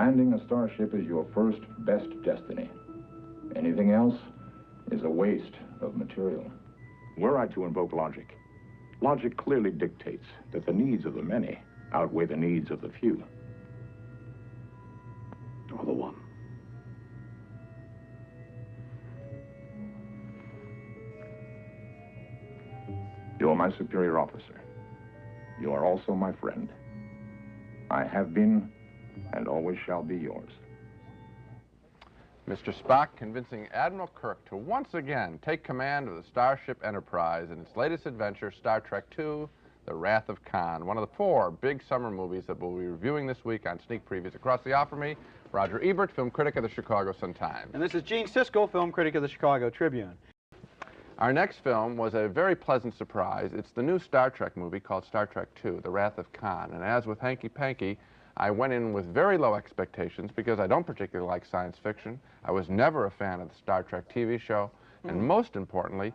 Commanding a starship is your first best destiny. Anything else is a waste of material. Were I to invoke logic, logic clearly dictates that the needs of the many outweigh the needs of the few. Or the one. You're my superior officer. You are also my friend. I have been and always shall be yours. Mr. Spock convincing Admiral Kirk to once again take command of the Starship Enterprise in its latest adventure, Star Trek II, The Wrath of Khan, one of the 4 big summer movies that we'll be reviewing this week on Sneak Previews. Across the aisle from me, Roger Ebert, film critic of the Chicago Sun-Times. And this is Gene Siskel, film critic of the Chicago Tribune. Our next film was a very pleasant surprise. It's the new Star Trek movie called Star Trek II, The Wrath of Khan. And as with Hanky Panky, I went in with very low expectations because I don't particularly like science fiction. I was never a fan of the Star Trek TV show. And most importantly,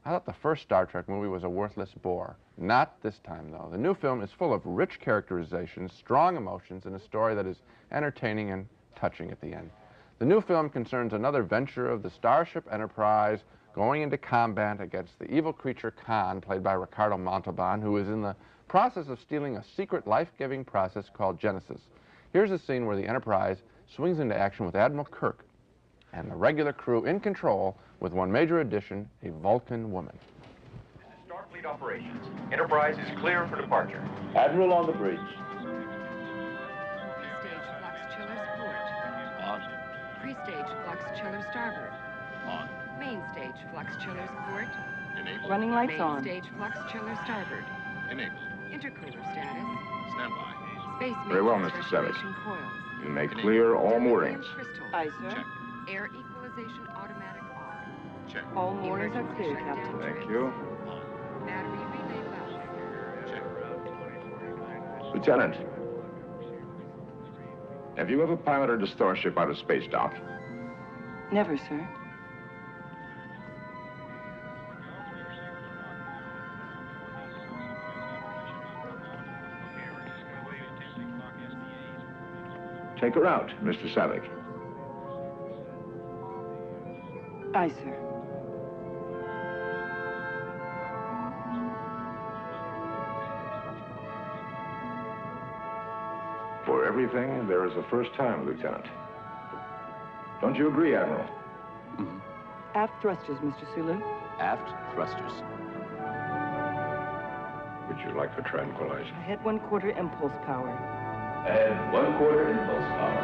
I thought the first Star Trek movie was a worthless bore. Not this time, though. The new film is full of rich characterizations, strong emotions, and a story that is entertaining and touching at the end. The new film concerns another venture of the Starship Enterprise going into combat against the evil creature Khan, played by Ricardo Montalban, who is in the process of stealing a secret life-giving process called Genesis. Here's a scene where the Enterprise swings into action with Admiral Kirk and the regular crew in control, with one major addition, a Vulcan woman. This is Starfleet Operations. Enterprise is clear for departure. Admiral on the bridge. Pre-stage flux chiller port. On. Pre-stage flux chiller starboard. On. Main stage flux chillers port. Enabled. Running lights Main on. stage flux chiller starboard. Enabled. Intercooler status. Stand by. Space Very well, matrix Mr. Savage. restoration coils. You may clear all moorings. Crystal. Aye, sir. Check. Air equalization automatic off. Check. All moorings are Emergency clear, shutdown Captain. Thank trips. you. Battery relay valve. Check. Lieutenant, have you ever piloted a starship out of space, Doc? Never, sir. Take her out, Mr. Savick. Aye, sir. For everything, there is a first time, Lieutenant. Don't you agree, Admiral? Aft thrusters, Mr. Sulu. Aft thrusters. Would you like the tranquilizer? Ahead 1/4 impulse power. And 1/4 impulse power.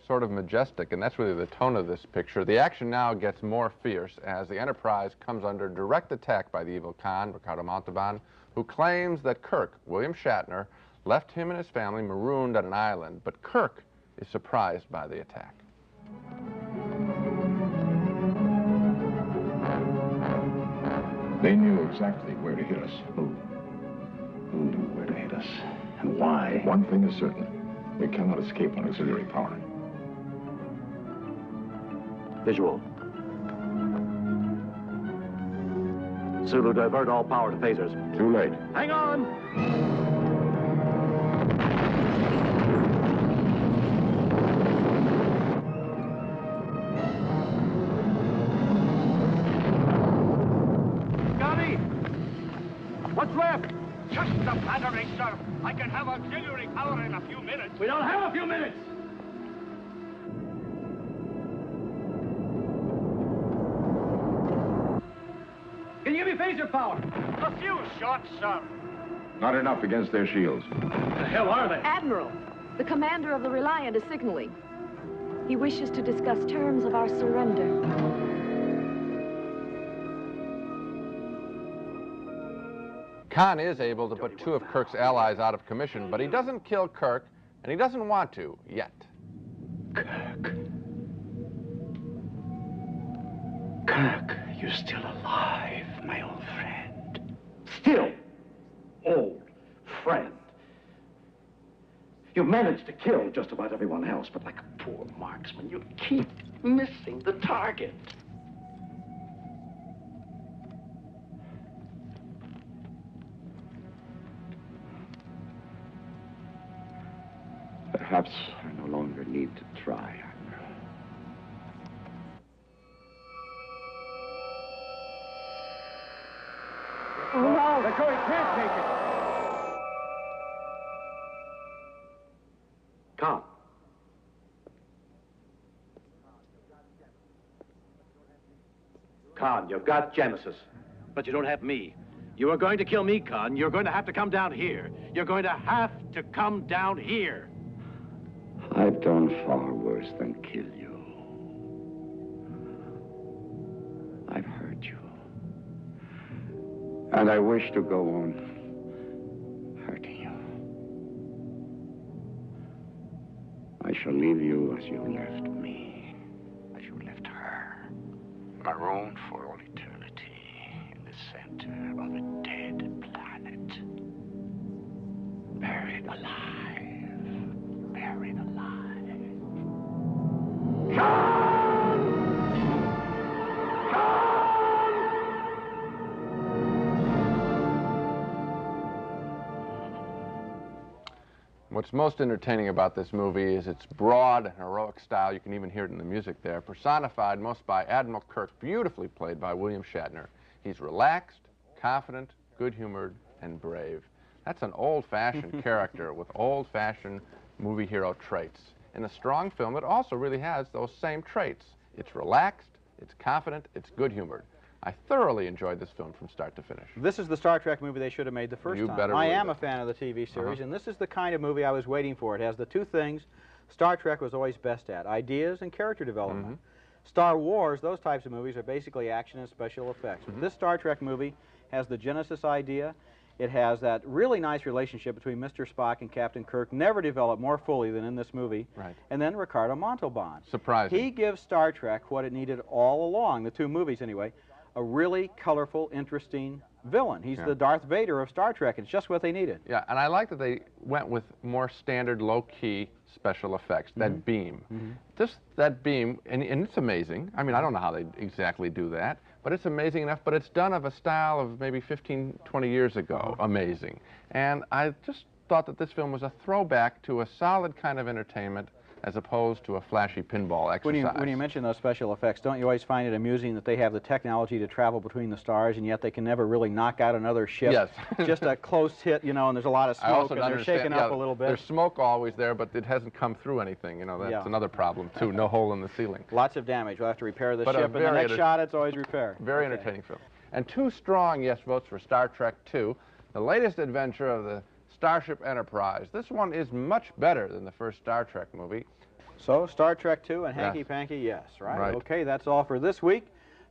Sort of majestic, and that's really the tone of this picture. The action now gets more fierce as the Enterprise comes under direct attack by the evil Khan, Ricardo Montalban, who claims that Kirk, William Shatner, left him and his family marooned on an island, but Kirk is surprised by the attack. They knew exactly where to hit us. Who knew where to hit us? And why? One thing is certain. We cannot escape on auxiliary power. Visual. Sulu, divert all power to phasers. Too late. Hang on! Scotty! What's left? Just the battery, sir. I can have auxiliary power in a few minutes. We don't have a few minutes! Can you give me phaser power? A few shots, sir. Not enough against their shields. The hell are they? Admiral, the commander of the Reliant is signaling. He wishes to discuss terms of our surrender. Khan is able to put two of Kirk's allies out of commission, but he doesn't kill Kirk, and he doesn't want to, yet. Kirk. Kirk, you're still alive, my old friend. Still, old friend. You managed to kill just about everyone else, but like a poor marksman, you keep missing the target. Perhaps I no longer need to try. No. Let go, he can't take it. Khan. Khan, you've got Genesis, but you don't have me. You are going to kill me, Khan. You're going to have to come down here. You're going to have to come down here. I've done far worse than kill you. I've hurt you. And I wish to go on hurting you. I shall leave you as you left me, as you left her, marooned for all eternity in the center of a dead planet. Buried alive. Buried alive. What's most entertaining about this movie is its broad and heroic style. You can even hear it in the music there. Personified most by Admiral Kirk, beautifully played by William Shatner. He's relaxed, confident, good-humored, and brave. That's an old-fashioned character with old-fashioned movie hero traits. In a strong film, it also really has those same traits. It's relaxed, it's confident, it's good-humored. I thoroughly enjoyed this film from start to finish. This is the Star Trek movie they should have made the first You time. better I believe am it. a fan of the TV series, and this is the kind of movie I was waiting for. It has the two things Star Trek was always best at, ideas and character development. Star Wars, those types of movies are basically action and special effects. But this Star Trek movie has the Genesis idea. It has that really nice relationship between Mr. Spock and Captain Kirk, never developed more fully than in this movie. Right. And then Ricardo Montalban. Surprising. He gives Star Trek what it needed all along, the two movies anyway, a really colorful, interesting villain. He's the Darth Vader of Star Trek. It's just what they needed. Yeah, and I like that they went with more standard, low-key special effects. That beam. That beam, and it's amazing. I mean, I don't know how they exactly do that, but it's amazing enough, but it's done of a style of maybe 15, 20 years ago. Amazing. And I just thought that this film was a throwback to a solid kind of entertainment as opposed to a flashy pinball exercise. When you mention those special effects, don't you always find it amusing that they have the technology to travel between the stars, and yet they can never really knock out another ship? Yes. Just a close hit, you know, and there's a lot of smoke, and they're shaking up a little bit. There's smoke always there, but it hasn't come through anything. You know, that's another problem, too. No hole in the ceiling. Lots of damage. We'll have to repair the But ship, and the next shot, it's always repair. Very entertaining film. And two strong yes votes for Star Trek II, the latest adventure of the Starship Enterprise. This one is much better than the first Star Trek movie. So, Star Trek II and Hanky Panky, yes, right? Okay, that's all for this week.